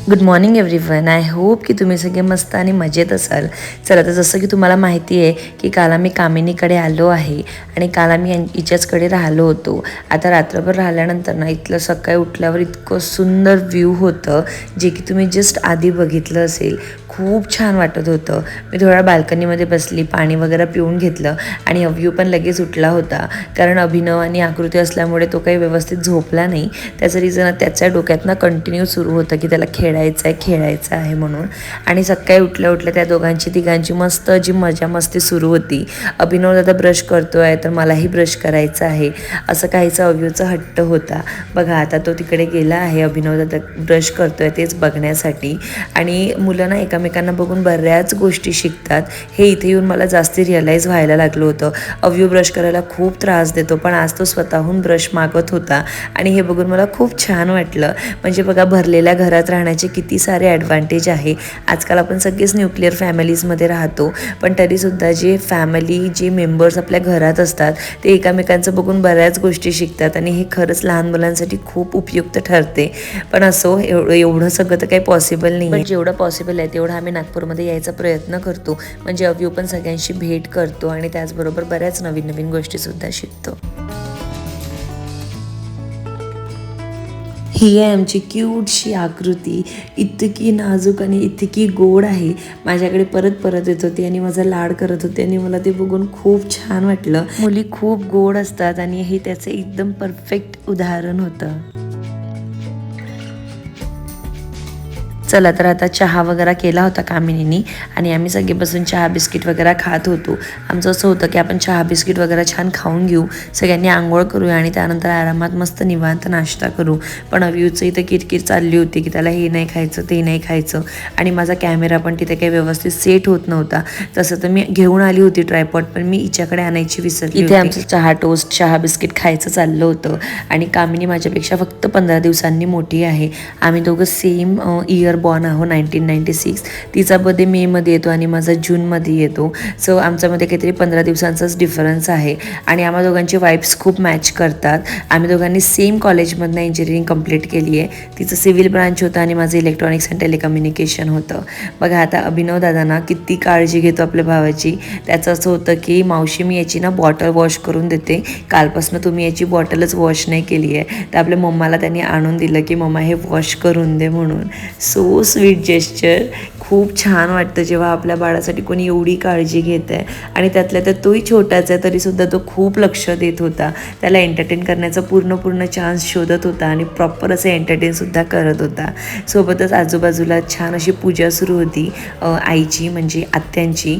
Good morning everyone. I hope की तुम्ही सगळे मस्त आणि मजेत असाल. चला, तर जसं की तुम्हाला माहिती आहे की काल आम्ही कामिनीकडे आलो आहे आणि काल आम्ही हिच्याचकडे राहिलो होतो. आता रात्रभर राहिल्यानंतर ना इथलं सकाळी उठल्यावर इतकं सुंदर व्ह्यू होतं, जे की तुम्ही जस्ट आधी बघितलं असेल. खूप छान वाटत होतं. मी थोडा बाल्कनीमध्ये बसली, पाणी वगैरे पिऊन घेतलं आणि व्ह्यू पण लगेच उठला होता. कारण अभिनव आणि आकृती असल्यामुळे तो काही व्यवस्थित झोपला नाही. त्याचं रिझन त्याच्या डोक्यातनं कंटिन्यू सुरू होतं की त्याला खेळायचं आहे म्हणून. आणि सकाळी उठल्या उठल्या त्या तिघांची मस्त जी मजा मस्ती सुरू होती. अभिनव दादा ब्रश करतोय तर मलाही ब्रश करायचं आहे, असं काहीचा अव्यूचा हट्ट होता. बघा, आता तो तिकडे गेला आहे. अभिनव दादा ब्रश करतोय तेच बघण्यासाठी. आणि मुलं ना एकमेकांना बघून बऱ्याच गोष्टी शिकतात. हे इथे येऊन मला जास्ती रिअलाईज व्हायला लागलं होतं. अव्यू ब्रश करायला खूप त्रास देतो, पण आज तो स्वतःहून ब्रश मागत होता आणि हे बघून मला खूप छान वाटलं. म्हणजे बघा, भरलेल्या घरात राहण्याचे किती सारे ॲडव्हान्टेज आहे. आजकाल आपण सगळेच न्यूक्लिअर फॅमिलीजमध्ये राहतो, पण तरीसुद्धा जे मेंबर्स आपल्या घरात असतात ते एकमेकांचं बघून बऱ्याच गोष्टी शिकतात आणि हे खरंच लहान मुलांसाठी खूप उपयुक्त ठरते. पण असो, एवढं सगळं तर काही पॉसिबल नाही, पण जेवढं पॉसिबल आहे तेवढं आम्ही नागपूरमध्ये यायचा प्रयत्न करतो. म्हणजे अव्यू पण सगळ्यांशी भेट करतो आणि त्याचबरोबर बऱ्याच नवीन नवीन गोष्टीसुद्धा शिकतो. ही आहे आमची क्यूटशी आकृती. इतकी नाजूक आणि इतकी गोड आहे. माझ्याकडे परत परत येत होती आणि माझा लाड करत होते आणि मला ते बघून खूप छान वाटलं. मुली खूप गोड असतात आणि हे त्याचं एकदम परफेक्ट उदाहरण होतं. चला, तर आता चहा वगैरे केला होता कामिनीनी आणि आम्ही सगळे बसून चहा बिस्किट वगैरे खात होतो. आमचं असं होतं की आपण चहा बिस्किट वगैरे छान खाऊन घेऊ, सगळ्यांनी आंघोळ करूया आणि त्यानंतर आरामात मस्त निवांत नाश्ता करू. पण अव्यूचं इथं किरकिर चालली होती की त्याला हे नाही खायचं, ते नाही खायचं. आणि माझा कॅमेरा पण तिथे काही व्यवस्थित सेट होत नव्हता. तसं तर मी घेऊन आली होती ट्रायपॉड, पण मी हिच्याकडे आणायची विसरली. इथे आमचं चहा टोस्ट, चहा बिस्किट खायचं चाललं होतं. आणि कामिनी माझ्यापेक्षा फक्त 15 दिवसांनी मोठी आहे. आम्ही दोघं सेम इयर बॉर्न आहो, 1996. तिचा बर्थडे मेमध्ये येतो आणि माझा जूनमध्ये येतो. सो आमच्यामध्ये काहीतरी 15 दिवसांचाच डिफरन्स आहे आणि आम्हा दोघांची वाईब्स खूप मॅच करतात. आम्ही दोघांनी सेम कॉलेजमधनं इंजिनिअरिंग कंप्लीट केली आहे. तिचं सिव्हिल ब्रांच होतं आणि माझं इलेक्ट्रॉनिक्स अँड टेलिकम्युनिकेशन होतं. बघा, आता अभिनव दादांना किती काळजी घेतो आपल्या भावाची. त्याचं असं होतं की मावशी, मी याची ना बॉटल वॉश करून देते, कालपासून तुम्ही याची बॉटलच वॉश नाही केली आहे. तर आपल्या मम्माला त्यांनी आणून दिलं की मम्मा हे वॉश करून दे म्हणून. So sweet gesture. खूप छान वाटतं जेव्हा आपल्या बाळासाठी कोणी एवढी काळजी घेत आहे. आणि त्यातल्या त्यात तोही छोटाच आहे तरीसुद्धा तो खूप लक्ष देत होता. त्याला एंटरटेन करण्याचा पूर्ण चान्स शोधत होता आणि प्रॉपर असं एंटरटेनसुद्धा करत होता. सोबतच आजूबाजूला छान अशी पूजा सुरू होती आईची, म्हणजे आत्यांची.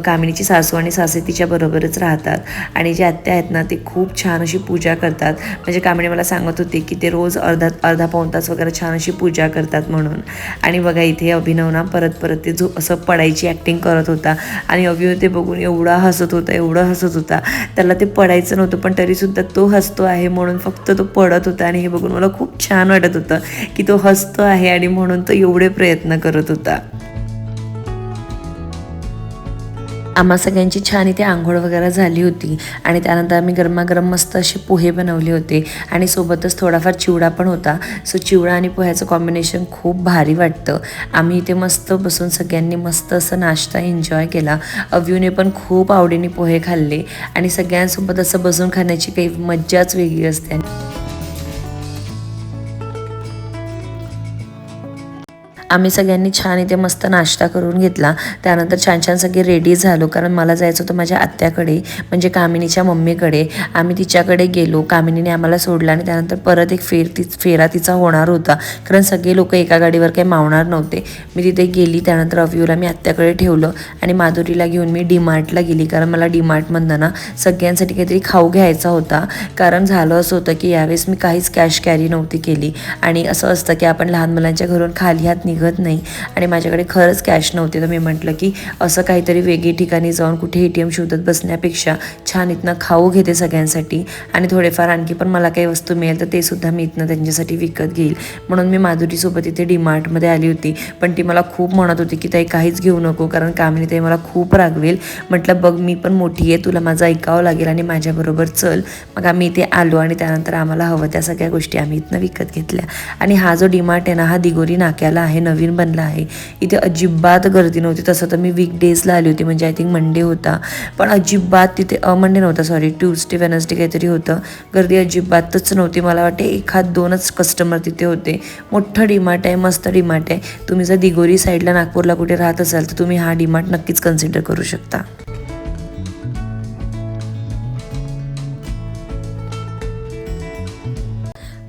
कामिनीची सासू आणि सासरे तिच्याबरोबरच राहतात आणि जे आत्या आहेत ना ते खूप छान अशी पूजा करतात. म्हणजे कामिनी मला सांगत होती की ते रोज अर्धा पाऊण तास वगैरे छान अशी पूजा करतात म्हणून. आणि बघा, इथे अभिनव ना परत ते असं पडायची ॲक्टिंग करत होता आणि अभिनव ते बघून एवढा हसत होता. त्याला ते पडायचं नव्हतं, पण तरीसुद्धा तो हसतो आहे म्हणून फक्त तो पडत होता. आणि हे बघून मला खूप छान वाटत होतं की तो हसतो आहे आणि म्हणून तो एवढे प्रयत्न करत होता. आम्हा सगळ्यांची छान इथे आंघोळ वगैरे झाली होती आणि त्यानंतर आम्ही गरमागरम मस्त असे पोहे बनवले होते आणि सोबतच थोडाफार चिवडा पण होता. सो चिवडा आणि पोह्याचं कॉम्बिनेशन खूप भारी वाटतं. आम्ही इथे मस्त बसून सगळ्यांनी मस्त असं नाश्ता एन्जॉय केला. अव्यूने पण खूप आवडीने पोहे खाल्ले आणि सगळ्यांसोबत असं बसून खाण्याची काही मज्जाच वेगळी असते. आम्ही सगळ्यांनी छान इथे मस्त नाश्ता करून घेतला. त्यानंतर छान सगळे रेडी झालो, कारण मला जायचं होतं माझ्या आत्याकडे, म्हणजे कामिनीच्या मम्मीकडे. आम्ही तिच्याकडे गेलो. कामिनीने आम्हाला सोडलं आणि त्यानंतर परत एक फेरा तिचा होणार होता, कारण सगळे लोक एका गाडीवर काही मावणार नव्हते. मी तिथे गेली. त्यानंतर अव्यूला मी आत्याकडे ठेवलं आणि माधुरीला घेऊन मी डीमार्टला गेली, कारण मला डीमार्टमधनं ना सगळ्यांसाठी काहीतरी खाऊ घ्यायचा होता. कारण झालं असं होतं की यावेळेस मी काहीच कॅश कॅरी नव्हती केली आणि असं असतं की आपण लहान मुलांच्या घरून खाली हात निघत निघत नाही आणि माझ्याकडे खरंच कॅश नव्हते. तर मी म्हटलं की असं काहीतरी वेगळी ठिकाणी जाऊन कुठे ATM शोधत बसण्यापेक्षा छान इथनं खाऊ घेते सगळ्यांसाठी आणि थोडेफार आणखी पण मला काही वस्तू मिळेल तर ते सुद्धा मी इथनं त्यांच्यासाठी विकत घेईल. म्हणून मी माधुरीसोबत इथे DMartमध्ये आली होती. पण ती मला खूप म्हणत होती की ताई काहीच घेऊ नको कारण कामिनी ताई मला खूप रागवेल. म्हटलं बघ मी पण मोठी आहे, तुला माझं ऐकावं लागेल आणि माझ्याबरोबर चल. मग आम्ही इथे आलो आणि त्यानंतर आम्हाला हवं त्या सगळ्या गोष्टी आम्ही इथनं विकत घेतल्या. आणि हा जो DMart आहे ना, हा दिगोरी नाक्याला आहे, नवीन बनला आहे. इथे अजिबात गर्दी नव्हती. तसं तर मी वीकडेजला आली होती, म्हणजे आय थिंक मंडे होता, पण अजिबात तिथे मंडे नव्हता, सॉरी ट्यूजडे वेनसडे काहीतरी होतं. गर्दी अजिबातच नव्हती. मला वाटते 1-2च कस्टमर तिथे होते. मोठं DMart आहे, मस्त DMart आहे. तुम्ही जर दिगोरी साईडला नागपूरला कुठे राहत असाल तर तुम्ही हा DMart नक्कीच कन्सिडर करू शकता.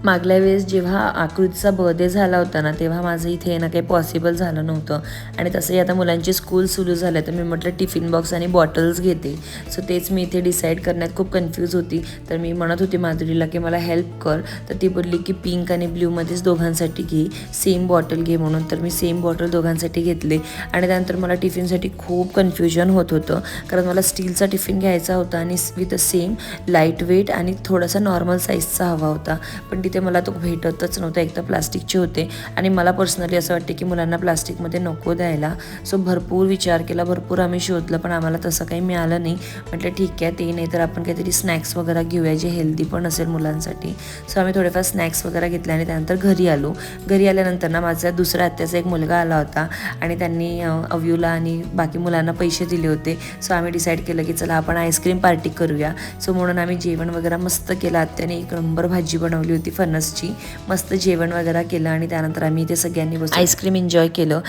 मागल्या वेळेस जेव्हा आकृतीचा बर्थडे झाला होता ना, तेव्हा माझं इथे येणं काही पॉसिबल झालं नव्हतं. आणि तसंही आता मुलांची स्कूल सुरू झालं तर मी म्हटलं टिफिन बॉक्स आणि बॉटल्स घेते. सो तेच मी इथे डिसाईड करण्यात खूप कन्फ्यूज होती. तर मी म्हणत होती माधुरीला की मला हेल्प कर. तर ती बोलली की पिंक आणि ब्ल्यूमध्येच दोघांसाठी घे, सेम बॉटल घे म्हणून. तर मी सेम बॉटल दोघांसाठी घेतले. आणि त्यानंतर मला टिफिनसाठी खूप कन्फ्युजन होत होतं कारण मला स्टीलचा टिफिन घ्यायचा होता आणि विथ सेम लाईट वेट आणि थोडासा नॉर्मल साईजचा हवा होता. पण ते मला तो भेटतच नव्हता. एक तर प्लास्टिकचे होते आणि मला पर्सनली असं वाटते की मुलांना प्लास्टिकमध्ये नको द्यायला. सो भरपूर विचार केला, भरपूर आम्ही शोधलं, पण आम्हाला तसं काही मिळालं नाही. म्हटलं ठीक आहे, ते नाही तर आपण काहीतरी स्नॅक्स वगैरे घेऊया जे हेल्दी पण असेल मुलांसाठी. सो आम्ही थोडेफार स्नॅक्स वगैरे घेतले आणि त्यानंतर घरी आलो. घरी आल्यानंतर ना माझ्या दुसऱ्या आत्याचा एक मुलगा आला होता आणि त्यांनी अव्यूला आणि बाकी मुलांना पैसे दिले होते. सो आम्ही डिसाईड केलं की चला आपण आईस्क्रीम पार्टी करूया. सो म्हणून आम्ही जेवण वगैरे मस्त केलं. आत्याने एक नंबर भाजी बनवली होती फणसची. मस्त जेवण वगैरे केलं आणि त्यानंतर आम्ही इथे सगळ्यांनी बसून आईस्क्रीम एन्जॉय केलं.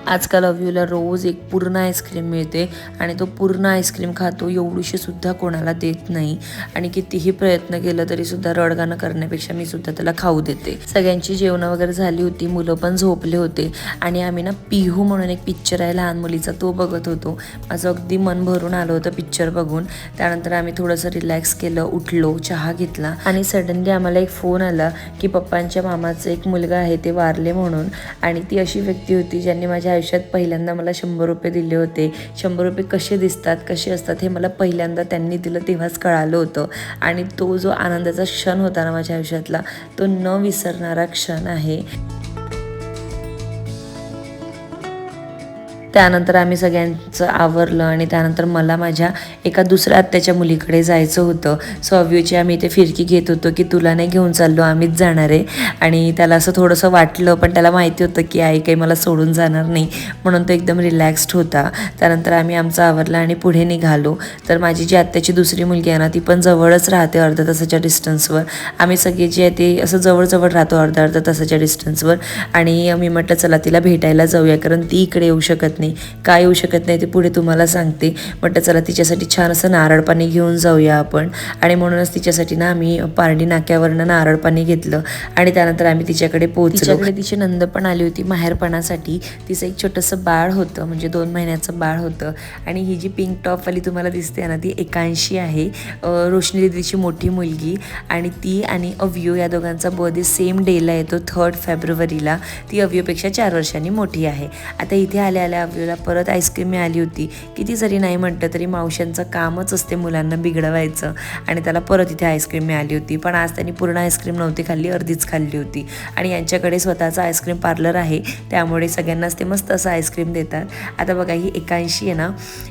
आजकाल अव्यूला रोज एक पूर्ण आईस्क्रीम मिळते आणि तो पूर्ण आईस्क्रीम खातो. एवढीशी सुद्धा कोणाला देत नाही आणि कितीही प्रयत्न केलं तरी सुद्धा रडगाणं करण्यापेक्षा मी सुद्धा त्याला खाऊ देते. सगळ्यांची जेवणं वगैरे झाली होती, मुलं पण झोपले होते आणि आम्ही ना पिहू म्हणून एक पिक्चर आहे लहान मुलीचा, तो बघत होतो. माझं अगदी मन भरून आलं होतं पिक्चर बघून. त्यानंतर आम्ही थोडंसं रिलॅक्स केलं, उठलो, चहा घेतला आणि सडनली आम्हाला एक फोन आला की पप्पांच्या मामाचं एक मुलगा आहे ते वारले म्हणून. आणि ती अशी व्यक्ती होती ज्यांनी माझ्या आयुष्यात पहिल्यांदा मला 100 रुपये दिले होते. 100 रुपये कसे दिसतात, कसे असतात हे मला पहिल्यांदा त्यांनी दिलं तेव्हाच कळालं होतं. आणि तो जो आनंदाचा क्षण होता ना माझ्या आयुष्यातला, तो न विसरणारा क्षण आहे. त्यानंतर आम्ही सगळ्यांचं आवरलं आणि त्यानंतर मला माझ्या एका दुसऱ्या आत्याच्या मुलीकडे जायचं होतं. सो अव्यूची आम्ही इथे फिरकी घेत होतो की तुला नाही घेऊन चाललो, आम्हीच जाणार आहे. आणि त्याला असं थोडंसं वाटलं, पण त्याला माहिती होतं की आई काही मला सोडून जाणार नाही, म्हणून तो एकदम रिलॅक्स्ड होता. त्यानंतर आम्ही आमचं आवरलं आणि पुढे निघालो. तर माझी जी आत्याची दुसरी मुलगी आहे ना, ती पण जवळच राहते, अर्ध्या तासाच्या डिस्टन्सवर. आम्ही सगळे जे आहे ते असं जवळ राहतो, अर्ध्या तासाच्या डिस्टन्सवर. आणि मी म्हटलं चला तिला भेटायला जाऊया, कारण ती इकडे येऊ शकत नाही. काय येऊ शकत नाही ते पुढे तुम्हाला सांगते. म्हटलं चला तिच्यासाठी छान असं नारळ पाणी घेऊन जाऊया आपण. आणि म्हणूनच तिच्यासाठी ना आम्ही पारडी नाक्यावरनं नारळ पाणी घेतलं आणि त्यानंतर आम्ही तिच्याकडे पोहोचलो. तिच्याकडे तिची नंद पण आली होती माहेरपणासाठी. तिचं एक छोटंसं बाळ होतं, म्हणजे 2 महिन्याचं बाळ होतं. आणि ही जी पिंक टॉपवाली तुम्हाला दिसते ना, ती एकांशी आहे, रोशनी दीदीची मोठी मुलगी. आणि ती आणि अव्यू या दोघांचा बर्थडे सेम डेला येतो, 3 फेब्रुवारीला. ती अव्यूपेक्षा 4 वर्षांनी मोठी आहे. आता इथे आल्या अव्यूला परत आईस्क्रीम मिळाली होती. किती जरी नाही म्हटलं तरी मावशांचं कामच असते मुलांना बिघडवायचं, आणि त्याला परत इथे आईस्क्रीम मिळाली होती. पण आज त्यांनी पूर्ण आईस्क्रीम नव्हती खाल्ली, अर्धीच खाल्ली होती. आणि यांच्याकडे स्वतःचं आईस्क्रीम पार्लर आहे, त्यामुळे सगळ्यांनाच ते मस्त असं आईस्क्रीम देतात. आता बघा ही एकांशी आहे ना,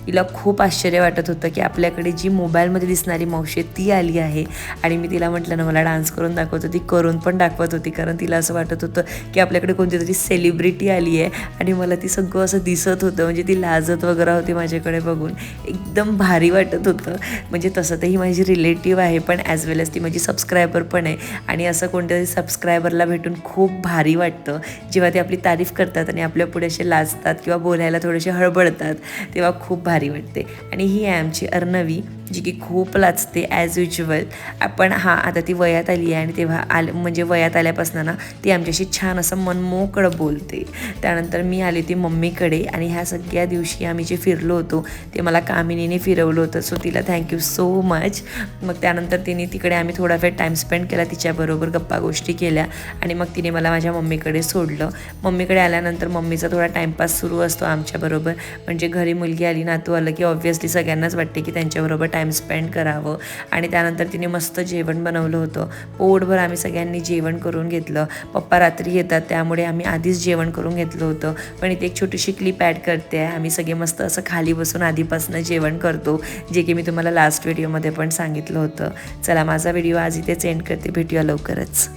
हिला खूप आश्चर्य वाटत होतं की आपल्याकडे जी मोबाईलमध्ये दिसणारी मावशी ती आली आहे. आणि मी तिला म्हटलं ना मला डान्स करून दाखवतो, ती करून पण दाखवत होती, कारण तिला असं वाटत होतं की आपल्याकडे कोणती तरी सेलिब्रिटी आली आहे. आणि मला ती सगळं असं दिसत होतं, म्हणजे ती लाजत वगैरे होती माझ्याकडे बघून. एकदम भारी वाटत होतं. म्हणजे तसं तर ही माझी रिलेटिव्ह आहे, पण ॲज वेल एज ती माझी सबस्क्रायबर पण आहे. आणि असं कोणत्यातरी सबस्क्रायबरला भेटून खूप भारी वाटतं जेव्हा ते आपली तारीफ करतात आणि आपल्या पुढे असे लाजतात किंवा बोलायला थोडेसे हळबळतात, तेव्हा खूप भारी वाटते. आणि ही आहे आमची अर्णवी. जी की खूप लाजते ॲज युज्युअल. पण आता ती वयात आली आहे आणि तेव्हा म्हणजे वयात आल्यापासून ना ती आमच्याशी छान असं मनमोकळं बोलते. त्यानंतर मी आली ती मम्मीकडे आणि ह्या सगळ्या दिवशी आम्ही जे फिरलो होतो ते मला कामिनीने फिरवलं होतं. सो तिला थँक्यू सो मच. मग त्यानंतर तिकडे आम्ही थोडा वेळ टाईम स्पेंड केला, तिच्याबरोबर गप्पा गोष्टी केल्या आणि मग तिने मला माझ्या मम्मीकडे सोडलं. मम्मीकडे आल्यानंतर मम्मीचा थोडा टाईमपास सुरू असतो आमच्याबरोबर. म्हणजे घरी मुलगी आली, नातू आलं की ऑब्व्हियसली सगळ्यांनाच वाटते की त्यांच्याबरोबर टाईम स्पेंड करावं. आणि त्यानंतर तिने मस्त जेवण बनवलं होतं. पोटभर आम्ही सगळ्यांनी जेवण करून घेतलं. पप्पा रात्री येतात त्यामुळे आम्ही आधीच जेवण करून घेतलं होतं. पण इथे एक छोटीशी क्लिप ॲड करते आहे. आम्ही सगळे मस्त असं खाली बसून आधीपासून जेवण करतो, जे की मी तुम्हाला लास्ट व्हिडिओमध्ये पण सांगितलं होतं. चला, माझा व्हिडिओ आज इथेच एंड करते. भेटूया लवकरच.